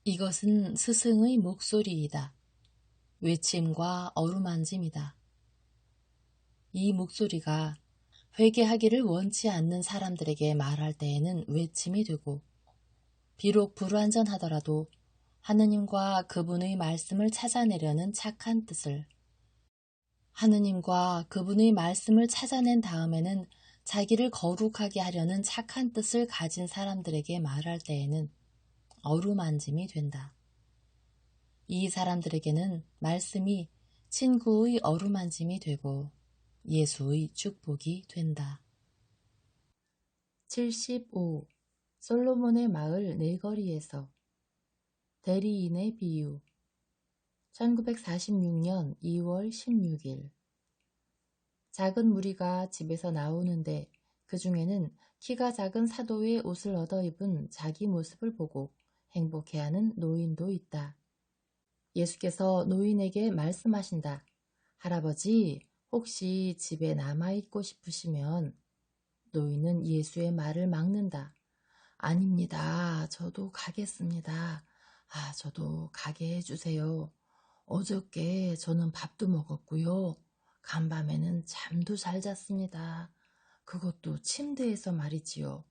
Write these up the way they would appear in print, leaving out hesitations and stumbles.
이것은 스승의 목소리이다. 외침과 어루만짐이다. 이 목소리가 회개하기를 원치 않는 사람들에게 말할 때에는 외침이 되고, 비록 불완전하더라도 하느님과 그분의 말씀을 찾아내려는 착한 뜻을, 하느님과 그분의 말씀을 찾아낸 다음에는 자기를 거룩하게 하려는 착한 뜻을 가진 사람들에게 말할 때에는 어루만짐이 된다. 이 사람들에게는 말씀이 친구의 어루만짐이 되고 예수의 축복이 된다. 75. 솔로몬의 마을 네거리에서 대리인의 비유. 1946년 2월 16일. 작은 무리가 집에서 나오는데 그 중에는 키가 작은 사도의 옷을 얻어 입은 자기 모습을 보고 행복해하는 노인도 있다. 예수께서 노인에게 말씀하신다. 할아버지, 혹시 집에 남아있고 싶으시면. 노인은 예수의 말을 막는다. 아닙니다. 저도 가겠습니다. 저도 가게 해주세요. 어저께 저는 밥도 먹었고요. 간밤에는 잠도 잘 잤습니다. 그것도 침대에서 말이지요.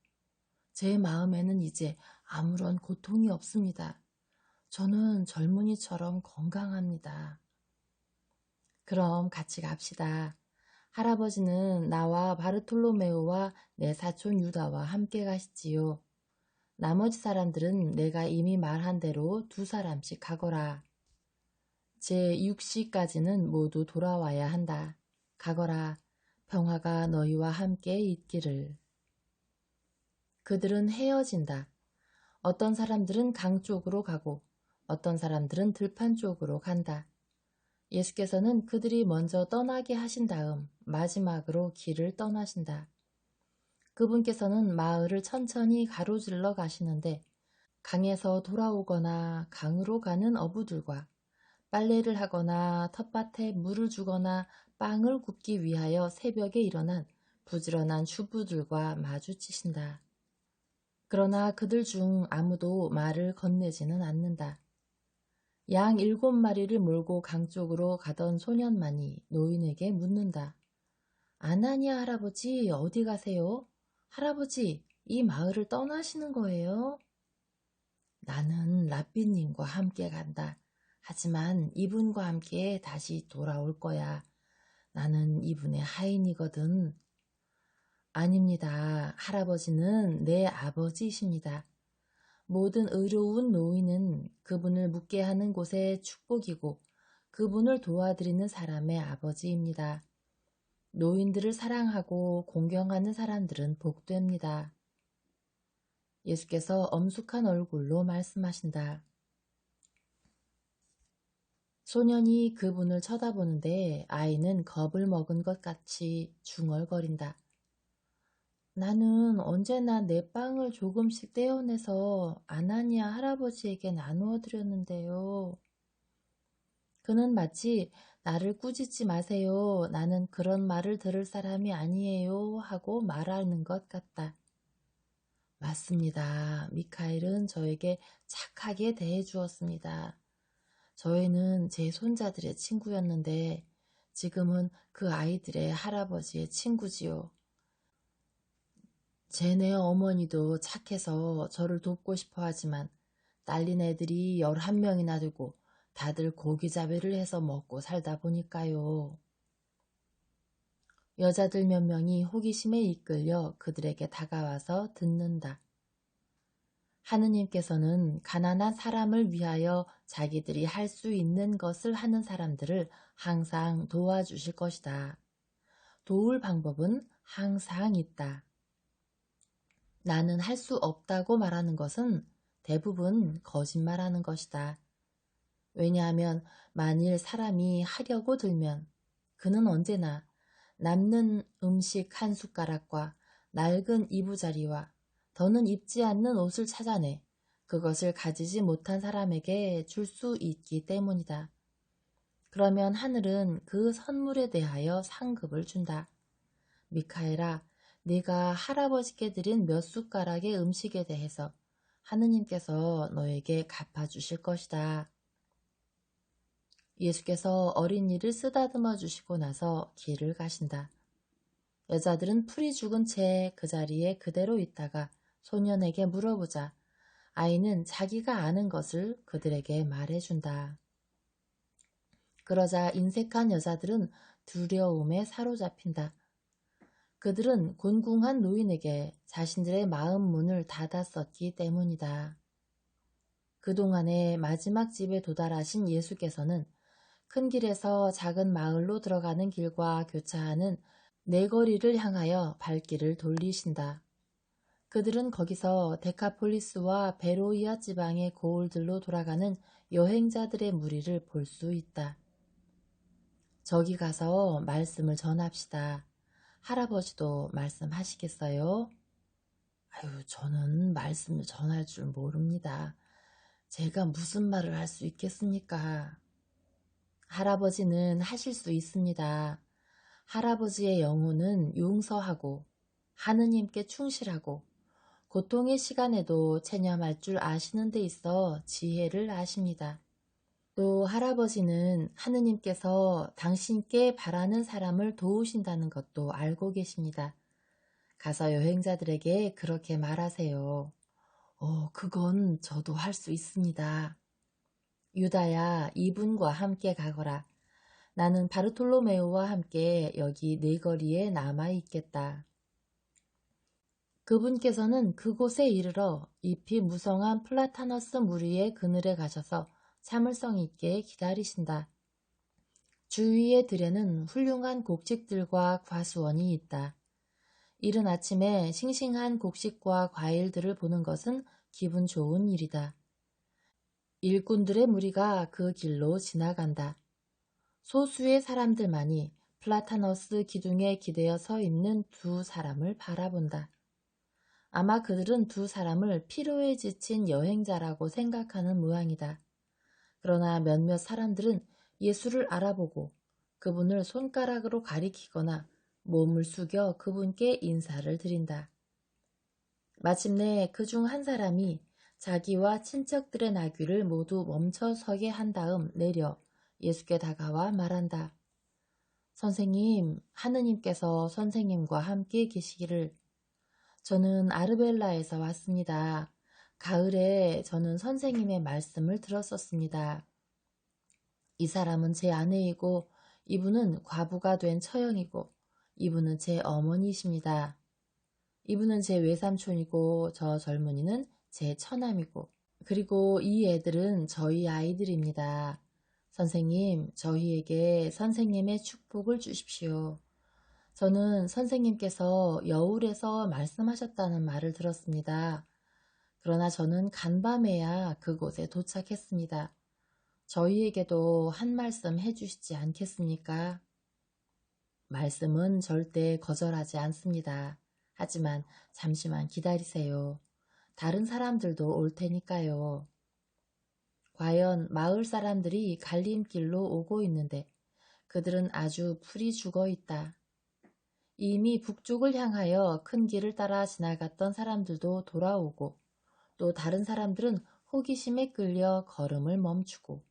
제 마음에는 이제 아무런 고통이 없습니다. 저는 젊은이처럼 건강합니다. 그럼 같이 갑시다. 할아버지는 나와 바르톨로메오와 내 사촌 유다와 함께 가시지요. 나머지 사람들은 내가 이미 말한 대로 2사람씩 가거라. 제6시까지는 모두 돌아와야 한다. 가거라. 평화가 너희와 함께 있기를. 그들은 헤어진다. 어떤 사람들은 강 쪽으로 가고 어떤 사람들은 들판 쪽으로 간다. 예수께서는 그들이 먼저 떠나게 하신 다음 마지막으로 길을 떠나신다. 그분께서는 마을을 천천히 가로질러 가시는데 강에서 돌아오거나 강으로 가는 어부들과 빨래를 하거나 텃밭에 물을 주거나 빵을 굽기 위하여 새벽에 일어난 부지런한 주부들과 마주치신다. 그러나 그들 중 아무도 말을 건네지는 않는다. 양 7마리를 몰고 강 쪽으로 가던 소년만이 노인에게 묻는다. 아나니아 할아버지, 어디 가세요? 할아버지, 이 마을을 떠나시는 거예요? 나는 랍비님과 함께 간다. 하지만 이분과 함께 다시 돌아올 거야. 나는 이분의 하인이거든. 아닙니다. 할아버지는 내 아버지이십니다. 모든 의로운 노인은 그분을 묵게 하는 곳의 축복이고 그분을 도와드리는 사람의 아버지입니다. 노인들을 사랑하고 공경하는 사람들은 복됩니다. 예수께서 엄숙한 얼굴로 말씀하신다. 소년이 그분을 쳐다보는데 아이는 겁을 먹은 것 같이 중얼거린다. 나는 언제나 내 빵을 조금씩 떼어내서 아나니아 할아버지에게 나누어 드렸는데요. 그는 마치 나를 꾸짖지 마세요. 나는 그런 말을 들을 사람이 아니에요. 하고 말하는 것 같다. 맞습니다. 미카엘은 저에게 착하게 대해 주었습니다. 저희는 제 손자들의 친구였는데 지금은 그 아이들의 할아버지의 친구지요. 쟤네 어머니도 착해서 저를 돕고 싶어 하지만 딸린 애들이 11명이나 되고 다들 고기잡이를 해서 먹고 살다 보니까요. 여자들 몇 명이 호기심에 이끌려 그들에게 다가와서 듣는다. 하느님께서는 가난한 사람을 위하여 자기들이 할 수 있는 것을 하는 사람들을 항상 도와주실 것이다. 도울 방법은 항상 있다. 나는 할 수 없다고 말하는 것은 대부분 거짓말하는 것이다. 왜냐하면 만일 사람이 하려고 들면 그는 언제나 남는 음식 한 숟가락과 낡은 이부자리와 더는 입지 않는 옷을 찾아내 그것을 가지지 못한 사람에게 줄 수 있기 때문이다. 그러면 하늘은 그 선물에 대하여 상급을 준다. 미카엘아, 네가 할아버지께 드린 몇 숟가락의 음식에 대해서 하느님께서 너에게 갚아주실 것이다. 예수께서 어린이를 쓰다듬어 주시고 나서 길을 가신다. 여자들은 풀이 죽은 채 그 자리에 그대로 있다가 소년에게 물어보자 아이는 자기가 아는 것을 그들에게 말해준다. 그러자 인색한 여자들은 두려움에 사로잡힌다. 그들은 곤궁한 노인에게 자신들의 마음 문을 닫았었기 때문이다. 그동안의 마지막 집에 도달하신 예수께서는 큰 길에서 작은 마을로 들어가는 길과 교차하는 내거리를 향하여 발길을 돌리신다. 그들은 거기서 데카폴리스와 베로이아 지방의 고을들로 돌아가는 여행자들의 무리를 볼 수 있다. 저기 가서 말씀을 전합시다. 할아버지도 말씀하시겠어요? 아유, 저는 말씀을 전할 줄 모릅니다. 제가 무슨 말을 할 수 있겠습니까? 할아버지는 하실 수 있습니다. 할아버지의 영혼은 용서하고 하느님께 충실하고 고통의 시간에도 체념할 줄 아시는 데 있어 지혜를 아십니다. 또 할아버지는 하느님께서 당신께 바라는 사람을 도우신다는 것도 알고 계십니다. 가서 여행자들에게 그렇게 말하세요. 그건 저도 할 수 있습니다. 유다야, 이분과 함께 가거라. 나는 바르톨로메오와 함께 여기 네거리에 남아있겠다. 그분께서는 그곳에 이르러 잎이 무성한 플라타너스 무리의 그늘에 가셔서 참을성 있게 기다리신다. 주위의 들에는 훌륭한 곡식들과 과수원이 있다. 이른 아침에 싱싱한 곡식과 과일들을 보는 것은 기분 좋은 일이다. 일꾼들의 무리가 그 길로 지나간다. 소수의 사람들만이 플라타너스 기둥에 기대어 서 있는 두 사람을 바라본다. 아마 그들은 두 사람을 피로에 지친 여행자라고 생각하는 모양이다. 그러나 몇몇 사람들은 예수를 알아보고 그분을 손가락으로 가리키거나 몸을 숙여 그분께 인사를 드린다. 마침내 그 중 한 사람이 자기와 친척들의 나귀를 모두 멈춰 서게 한 다음 내려 예수께 다가와 말한다. 선생님, 하느님께서 선생님과 함께 계시기를. 저는 아르벨라에서 왔습니다. 가을에 저는 선생님의 말씀을 들었었습니다. 이 사람은 제 아내이고 이분은 과부가 된 처형이고 이분은 제 어머니이십니다. 이분은 제 외삼촌이고 저 젊은이는 제 처남이고 그리고 이 애들은 저희 아이들입니다. 선생님, 저희에게 선생님의 축복을 주십시오. 저는 선생님께서 여울에서 말씀하셨다는 말을 들었습니다. 그러나 저는 간밤에야 그곳에 도착했습니다. 저희에게도 한 말씀 해주시지 않겠습니까? 말씀은 절대 거절하지 않습니다. 하지만 잠시만 기다리세요. 다른 사람들도 올 테니까요. 과연 마을 사람들이 갈림길로 오고 있는데 그들은 아주 풀이 죽어 있다. 이미 북쪽을 향하여 큰 길을 따라 지나갔던 사람들도 돌아오고 또 다른 사람들은 호기심에 끌려 걸음을 멈추고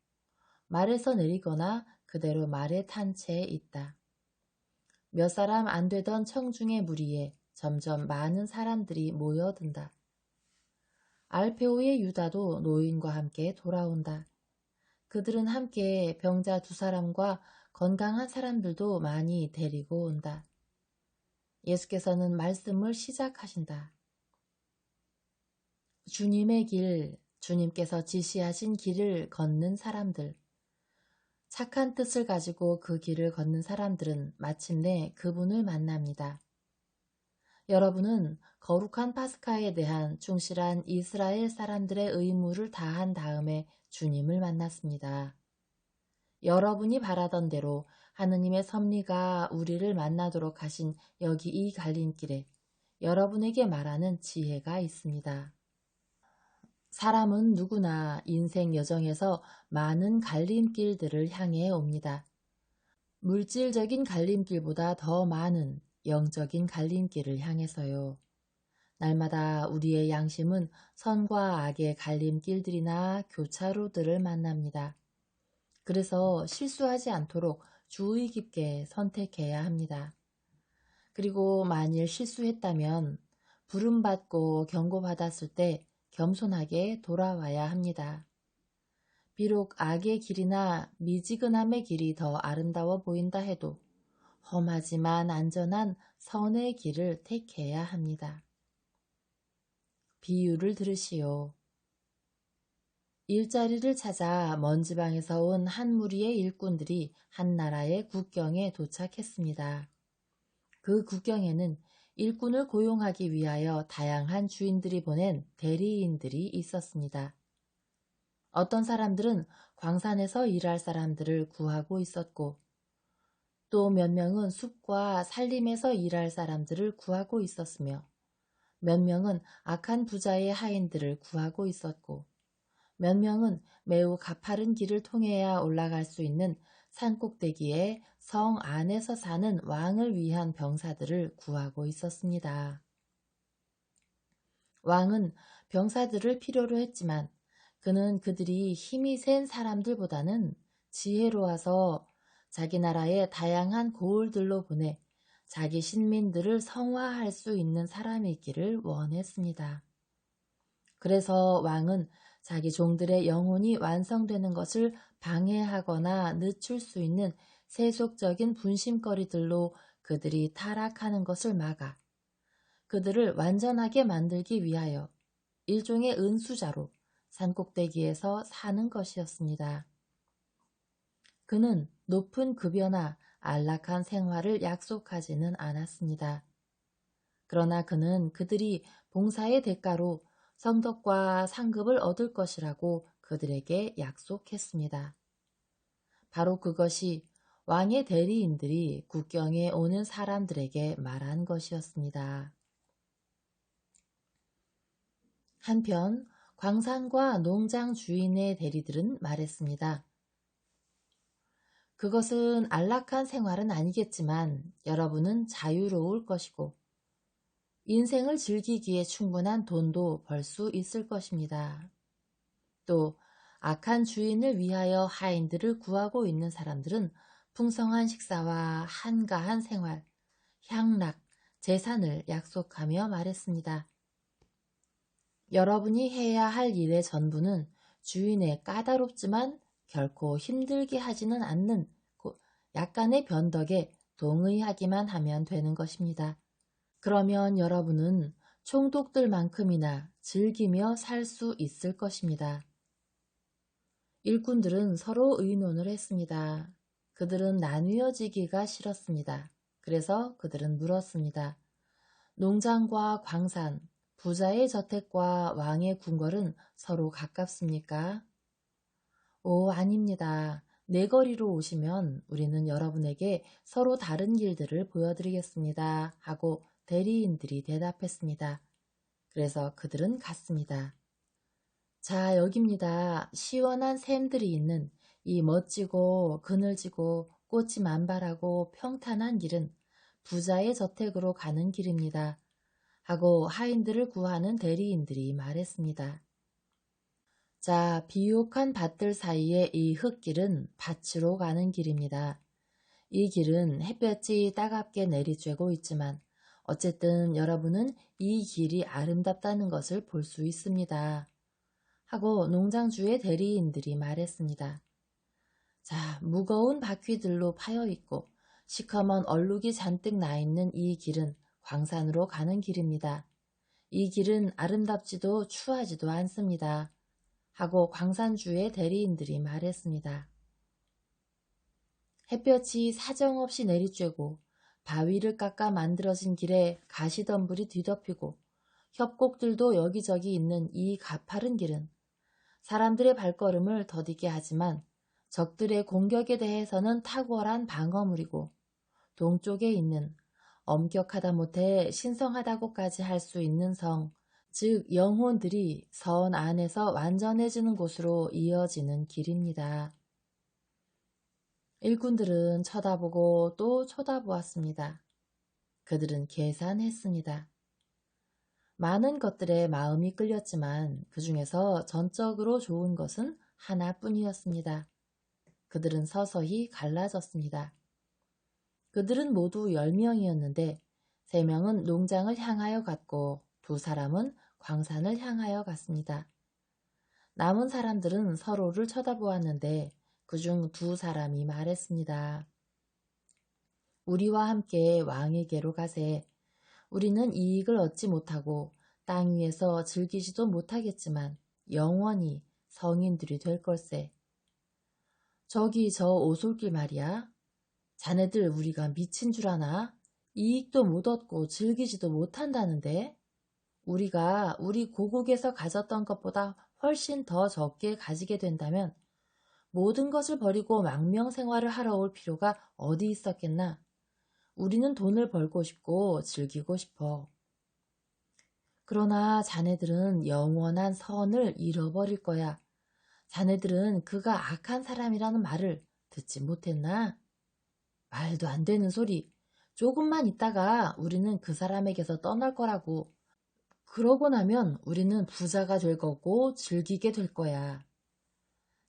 말에서 내리거나 그대로 말에 탄 채 있다. 몇 사람 안 되던 청중의 무리에 점점 많은 사람들이 모여든다. 알페오의 유다도 노인과 함께 돌아온다. 그들은 함께 병자 두 사람과 건강한 사람들도 많이 데리고 온다. 예수께서는 말씀을 시작하신다. 주님의 길, 주님께서 지시하신 길을 걷는 사람들. 착한 뜻을 가지고 그 길을 걷는 사람들은 마침내 그분을 만납니다. 여러분은 거룩한 파스카에 대한 충실한 이스라엘 사람들의 의무를 다한 다음에 주님을 만났습니다. 여러분이 바라던 대로 하느님의 섭리가 우리를 만나도록 하신 여기 이 갈림길에 여러분에게 말하는 지혜가 있습니다. 사람은 누구나 인생 여정에서 많은 갈림길들을 향해 옵니다. 물질적인 갈림길보다 더 많은 영적인 갈림길을 향해서요. 날마다 우리의 양심은 선과 악의 갈림길들이나 교차로들을 만납니다. 그래서 실수하지 않도록 주의 깊게 선택해야 합니다. 그리고 만일 실수했다면 부름받고 경고받았을 때 겸손하게 돌아와야 합니다. 비록 악의 길이나 미지근함의 길이 더 아름다워 보인다 해도 험하지만 안전한 선의 길을 택해야 합니다. 비유를 들으시오. 일자리를 찾아 먼 지방에서 온 한 무리의 일꾼들이 한 나라의 국경에 도착했습니다. 그 국경에는 일꾼을 고용하기 위하여 다양한 주인들이 보낸 대리인들이 있었습니다. 어떤 사람들은 광산에서 일할 사람들을 구하고 있었고, 또 몇 명은 숲과 산림에서 일할 사람들을 구하고 있었으며, 몇 명은 악한 부자의 하인들을 구하고 있었고, 몇 명은 매우 가파른 길을 통해야 올라갈 수 있는 산꼭대기에 성 안에서 사는 왕을 위한 병사들을 구하고 있었습니다. 왕은 병사들을 필요로 했지만 그는 그들이 힘이 센 사람들보다는 지혜로워서 자기 나라의 다양한 고을들로 보내 자기 신민들을 성화할 수 있는 사람이기를 원했습니다. 그래서 왕은 자기 종들의 영혼이 완성되는 것을 방해하거나 늦출 수 있는 세속적인 분심거리들로 그들이 타락하는 것을 막아 그들을 완전하게 만들기 위하여 일종의 은수자로 산꼭대기에서 사는 것이었습니다. 그는 높은 급여나 안락한 생활을 약속하지는 않았습니다. 그러나 그는 그들이 봉사의 대가로 성덕과 상급을 얻을 것이라고 그들에게 약속했습니다. 바로 그것이 왕의 대리인들이 국경에 오는 사람들에게 말한 것이었습니다. 한편 광산과 농장 주인의 대리들은 말했습니다. 그것은 안락한 생활은 아니겠지만 여러분은 자유로울 것이고 인생을 즐기기에 충분한 돈도 벌 수 있을 것입니다. 또 악한 주인을 위하여 하인들을 구하고 있는 사람들은 풍성한 식사와 한가한 생활, 향락, 재산을 약속하며 말했습니다. 여러분이 해야 할 일의 전부는 주인의 까다롭지만 결코 힘들게 하지는 않는 약간의 변덕에 동의하기만 하면 되는 것입니다. 그러면 여러분은 총독들만큼이나 즐기며 살 수 있을 것입니다. 일꾼들은 서로 의논을 했습니다. 그들은 나뉘어지기가 싫었습니다. 그래서 그들은 물었습니다. 농장과 광산, 부자의 저택과 왕의 궁궐은 서로 가깝습니까? 오, 아닙니다. 내 거리로 오시면 우리는 여러분에게 서로 다른 길들을 보여드리겠습니다. 하고 대리인들이 대답했습니다. 그래서 그들은 갔습니다. 자, 여기입니다. 시원한 샘들이 있는 이 멋지고 그늘지고 꽃이 만발하고 평탄한 길은 부자의 저택으로 가는 길입니다. 하고 하인들을 구하는 대리인들이 말했습니다. 자, 비옥한 밭들 사이의 이 흙길은 밭으로 가는 길입니다. 이 길은 햇볕이 따갑게 내리쬐고 있지만 어쨌든 여러분은 이 길이 아름답다는 것을 볼 수 있습니다. 하고 농장주의 대리인들이 말했습니다. 자, 무거운 바퀴들로 파여 있고 시커먼 얼룩이 잔뜩 나 있는 이 길은 광산으로 가는 길입니다. 이 길은 아름답지도 추하지도 않습니다. 하고 광산주의 대리인들이 말했습니다. 햇볕이 사정없이 내리쬐고 바위를 깎아 만들어진 길에 가시덤불이 뒤덮이고 협곡들도 여기저기 있는 이 가파른 길은 사람들의 발걸음을 더디게 하지만 적들의 공격에 대해서는 탁월한 방어물이고 동쪽에 있는 엄격하다 못해 신성하다고까지 할 수 있는 성, 즉 영혼들이 선 안에서 완전해지는 곳으로 이어지는 길입니다. 일꾼들은 쳐다보고 또 쳐다보았습니다. 그들은 계산했습니다. 많은 것들에 마음이 끌렸지만 그 중에서 전적으로 좋은 것은 하나뿐이었습니다. 그들은 서서히 갈라졌습니다. 그들은 모두 10명이었는데 3명은 농장을 향하여 갔고 2사람은 광산을 향하여 갔습니다. 남은 사람들은 서로를 쳐다보았는데 그중 2사람이 말했습니다. 우리와 함께 왕에게로 가세. 우리는 이익을 얻지 못하고 땅 위에서 즐기지도 못하겠지만 영원히 성인들이 될 걸세. 저기 저 오솔길 말이야. 자네들 우리가 미친 줄 아나? 이익도 못 얻고 즐기지도 못한다는데? 우리가 우리 고국에서 가졌던 것보다 훨씬 더 적게 가지게 된다면 모든 것을 버리고 망명생활을 하러 올 필요가 어디 있었겠나? 우리는 돈을 벌고 싶고 즐기고 싶어. 그러나 자네들은 영원한 선을 잃어버릴 거야. 자네들은 그가 악한 사람이라는 말을 듣지 못했나? 말도 안 되는 소리. 조금만 있다가 우리는 그 사람에게서 떠날 거라고. 그러고 나면 우리는 부자가 될 거고 즐기게 될 거야.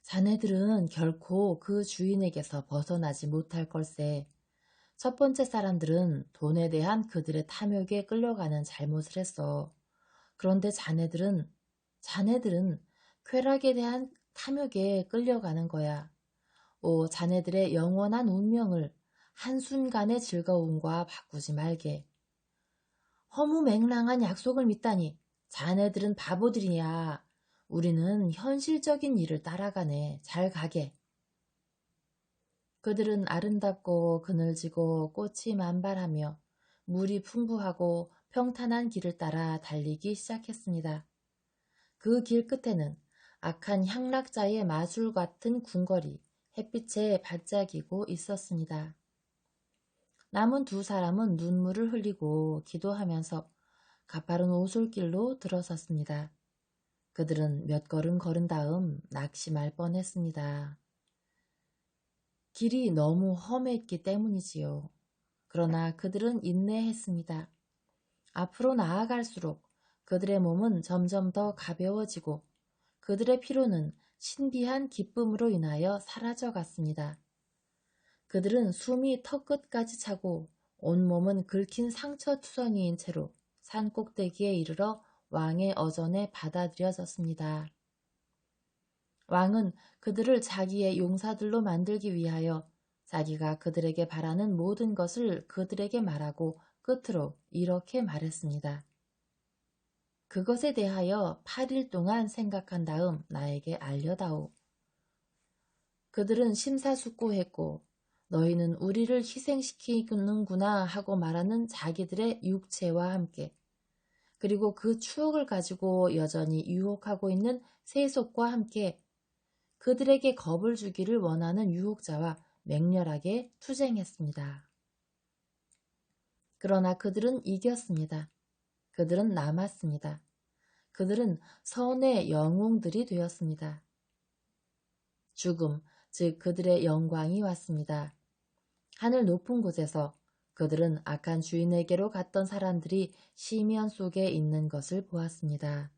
자네들은 결코 그 주인에게서 벗어나지 못할 걸세. 첫 번째 사람들은 돈에 대한 그들의 탐욕에 끌려가는 잘못을 했어. 그런데 자네들은 쾌락에 대한 탐욕에 끌려가는 거야. 자네들의 영원한 운명을 한순간의 즐거움과 바꾸지 말게. 허무맹랑한 약속을 믿다니 자네들은 바보들이야. 우리는 현실적인 일을 따라가네. 잘 가게. 그들은 아름답고 그늘지고 꽃이 만발하며 물이 풍부하고 평탄한 길을 따라 달리기 시작했습니다. 그 길 끝에는 악한 향락자의 마술 같은 궁궐이 햇빛에 반짝이고 있었습니다. 남은 2사람은 눈물을 흘리고 기도하면서 가파른 오솔길로 들어섰습니다. 그들은 몇 걸음 걸은 다음 낙심할 뻔했습니다. 길이 너무 험했기 때문이지요. 그러나 그들은 인내했습니다. 앞으로 나아갈수록 그들의 몸은 점점 더 가벼워지고 그들의 피로는 신비한 기쁨으로 인하여 사라져갔습니다. 그들은 숨이 턱끝까지 차고 온몸은 긁힌 상처투성이인 채로 산 꼭대기에 이르러 왕의 어전에 받아들여졌습니다. 왕은 그들을 자기의 용사들로 만들기 위하여 자기가 그들에게 바라는 모든 것을 그들에게 말하고 끝으로 이렇게 말했습니다. 그것에 대하여 8일 동안 생각한 다음 나에게 알려다오. 그들은 심사숙고했고 너희는 우리를 희생시키는구나 하고 말하는 자기들의 육체와 함께 그리고 그 추억을 가지고 여전히 유혹하고 있는 세속과 함께 그들에게 겁을 주기를 원하는 유혹자와 맹렬하게 투쟁했습니다. 그러나 그들은 이겼습니다. 그들은 남았습니다. 그들은 선의 영웅들이 되었습니다. 죽음, 즉 그들의 영광이 왔습니다. 하늘 높은 곳에서 그들은 악한 주인에게로 갔던 사람들이 시면 속에 있는 것을 보았습니다.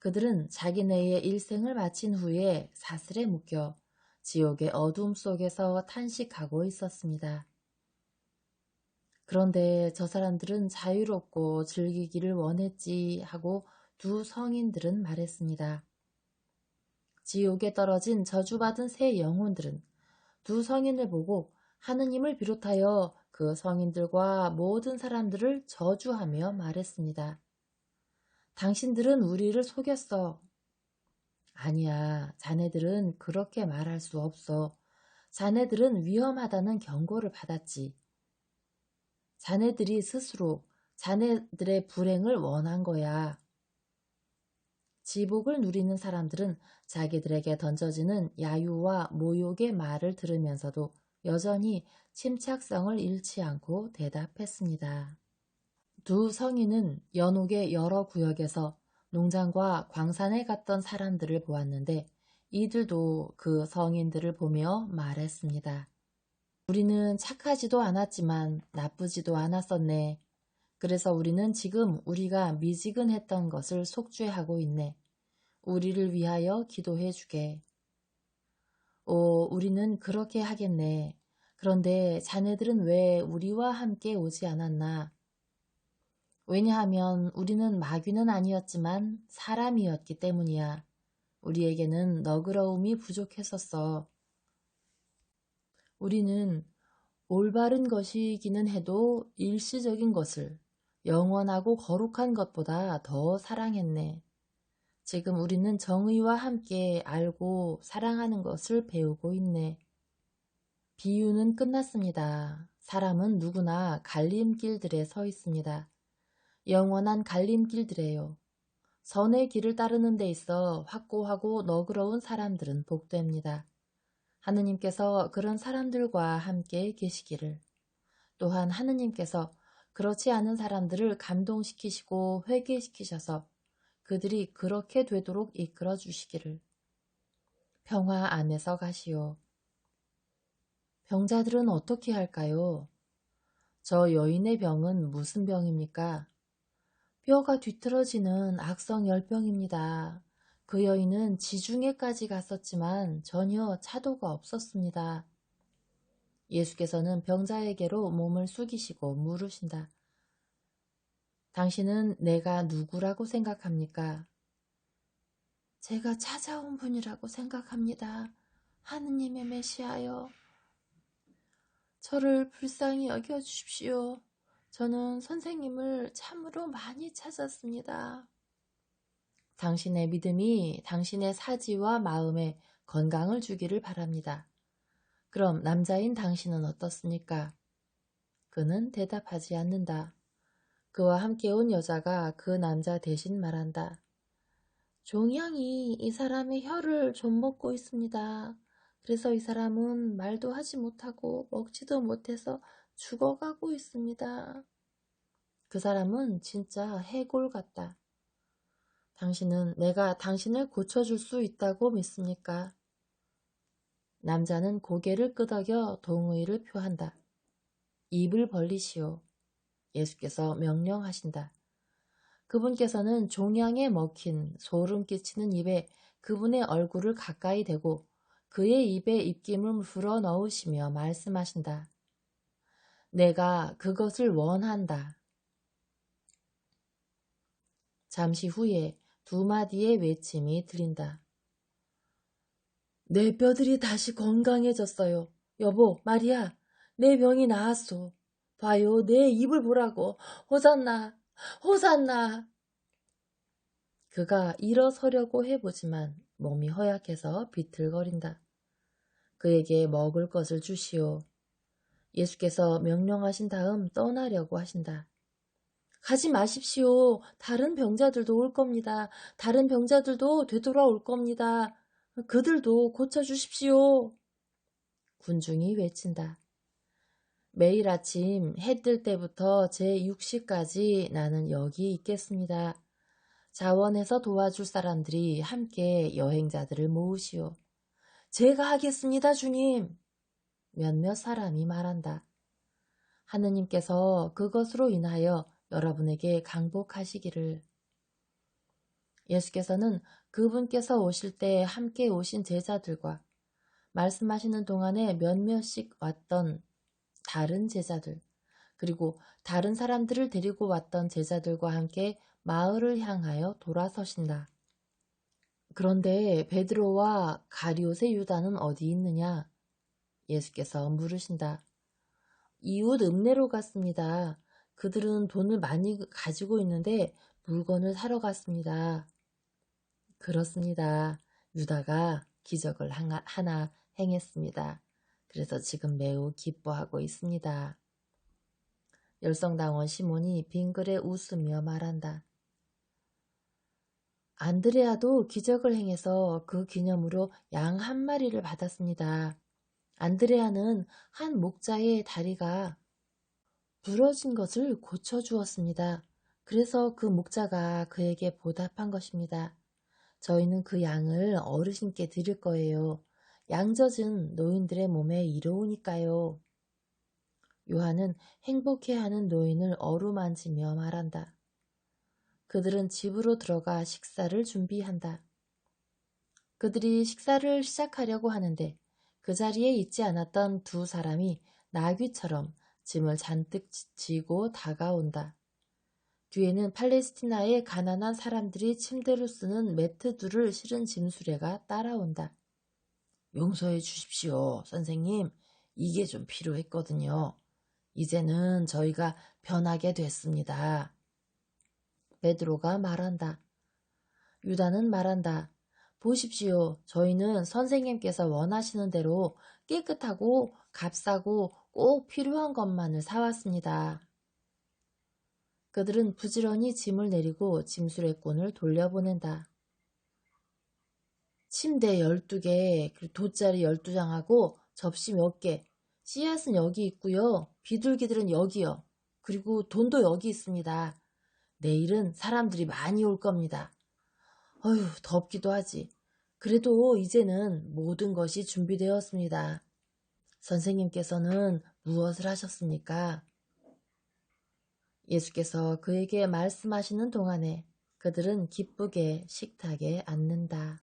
그들은 자기네의 일생을 마친 후에 사슬에 묶여 지옥의 어둠 속에서 탄식하고 있었습니다. 그런데 저 사람들은 자유롭고 즐기기를 원했지 하고 2성인들은 말했습니다. 지옥에 떨어진 저주받은 새 영혼들은 2성인을 보고 하느님을 비롯하여 그 성인들과 모든 사람들을 저주하며 말했습니다. 당신들은 우리를 속였어. 아니야, 자네들은 그렇게 말할 수 없어. 자네들은 위험하다는 경고를 받았지. 자네들이 스스로 자네들의 불행을 원한 거야. 지복을 누리는 사람들은 자기들에게 던져지는 야유와 모욕의 말을 들으면서도 여전히 침착성을 잃지 않고 대답했습니다. 2성인은 연옥의 여러 구역에서 농장과 광산에 갔던 사람들을 보았는데 이들도 그 성인들을 보며 말했습니다. 우리는 착하지도 않았지만 나쁘지도 않았었네. 그래서 우리는 지금 우리가 미지근했던 것을 속죄하고 있네. 우리를 위하여 기도해 주게. 우리는 그렇게 하겠네. 그런데 자네들은 왜 우리와 함께 오지 않았나? 왜냐하면 우리는 마귀는 아니었지만 사람이었기 때문이야. 우리에게는 너그러움이 부족했었어. 우리는 올바른 것이기는 해도 일시적인 것을 영원하고 거룩한 것보다 더 사랑했네. 지금 우리는 정의와 함께 알고 사랑하는 것을 배우고 있네. 비유는 끝났습니다. 사람은 누구나 갈림길들에 서 있습니다. 영원한 갈림길들에요. 선의 길을 따르는 데 있어 확고하고 너그러운 사람들은 복됩니다. 하느님께서 그런 사람들과 함께 계시기를, 또한 하느님께서 그렇지 않은 사람들을 감동시키시고 회개시키셔서 그들이 그렇게 되도록 이끌어 주시기를, 평화 안에서 가시오. 병자들은 어떻게 할까요? 저 여인의 병은 무슨 병입니까? 뼈가 뒤틀어지는 악성 열병입니다. 그 여인은 지중해까지 갔었지만 전혀 차도가 없었습니다. 예수께서는 병자에게로 몸을 숙이시고 물으신다. 당신은 내가 누구라고 생각합니까? 제가 찾아온 분이라고 생각합니다. 하느님의 메시아여. 저를 불쌍히 여겨주십시오. 저는 선생님을 참으로 많이 찾았습니다. 당신의 믿음이 당신의 사지와 마음에 건강을 주기를 바랍니다. 그럼 남자인 당신은 어떻습니까? 그는 대답하지 않는다. 그와 함께 온 여자가 그 남자 대신 말한다. 종양이 이 사람의 혀를 좀 먹고 있습니다. 그래서 이 사람은 말도 하지 못하고 먹지도 못해서 죽어가고 있습니다. 그 사람은 진짜 해골 같다. 당신은 내가 당신을 고쳐줄 수 있다고 믿습니까? 남자는 고개를 끄덕여 동의를 표한다. 입을 벌리시오. 예수께서 명령하신다. 그분께서는 종양에 먹힌 소름 끼치는 입에 그분의 얼굴을 가까이 대고 그의 입에 입김을 불어 넣으시며 말씀하신다. 내가 그것을 원한다. 잠시 후에 두 마디의 외침이 들린다. 내 뼈들이 다시 건강해졌어요. 여보, 마리아, 내 병이 나았소. 봐요, 내 입을 보라고. 호산나, 호산나. 그가 일어서려고 해보지만 몸이 허약해서 비틀거린다. 그에게 먹을 것을 주시오. 예수께서 명령하신 다음 떠나려고 하신다. 가지 마십시오. 다른 병자들도 올 겁니다. 다른 병자들도 되돌아올 겁니다. 그들도 고쳐주십시오. 군중이 외친다. 매일 아침 해 뜰 때부터 제 6시까지 나는 여기 있겠습니다. 자원해서 도와줄 사람들이 함께 여행자들을 모으시오. 제가 하겠습니다, 주님. 몇몇 사람이 말한다. 하느님께서 그것으로 인하여 여러분에게 강복하시기를. 예수께서는 그분께서 오실 때 함께 오신 제자들과 말씀하시는 동안에 몇몇씩 왔던 다른 제자들, 그리고 다른 사람들을 데리고 왔던 제자들과 함께 마을을 향하여 돌아서신다. 그런데 베드로와 가룟의 유다는 어디 있느냐? 예수께서 물으신다. 이웃 읍내로 갔습니다. 그들은 돈을 많이 가지고 있는데 물건을 사러 갔습니다. 그렇습니다. 유다가 기적을 하나 행했습니다. 그래서 지금 매우 기뻐하고 있습니다. 열성당원 시몬이 빙그레 웃으며 말한다. 안드레아도 기적을 행해서 그 기념으로 양 한 마리를 받았습니다. 안드레아는 한 목자의 다리가 부러진 것을 고쳐주었습니다. 그래서 그 목자가 그에게 보답한 것입니다. 저희는 그 양을 어르신께 드릴 거예요. 양젖은 노인들의 몸에 이로우니까요. 요한은 행복해하는 노인을 어루만지며 말한다. 그들은 집으로 들어가 식사를 준비한다. 그들이 식사를 시작하려고 하는데 그 자리에 있지 않았던 두 사람이 나귀처럼 짐을 잔뜩 지고 다가온다. 뒤에는 팔레스티나의 가난한 사람들이 침대로 쓰는 매트들을 실은 짐수레가 따라온다. 용서해 주십시오, 선생님. 이게 좀 필요했거든요. 이제는 저희가 변하게 됐습니다. 베드로가 말한다. 유다는 말한다. 보십시오. 저희는 선생님께서 원하시는 대로 깨끗하고 값싸고 꼭 필요한 것만을 사왔습니다. 그들은 부지런히 짐을 내리고 짐수레꾼을 돌려보낸다. 침대 12개, 그리고 돗자리 12장하고 접시 몇 개, 씨앗은 여기 있고요. 비둘기들은 여기요. 그리고 돈도 여기 있습니다. 내일은 사람들이 많이 올 겁니다. 어휴, 덥기도 하지. 그래도 이제는 모든 것이 준비되었습니다. 선생님께서는 무엇을 하셨습니까? 예수께서 그에게 말씀하시는 동안에 그들은 기쁘게 식탁에 앉는다.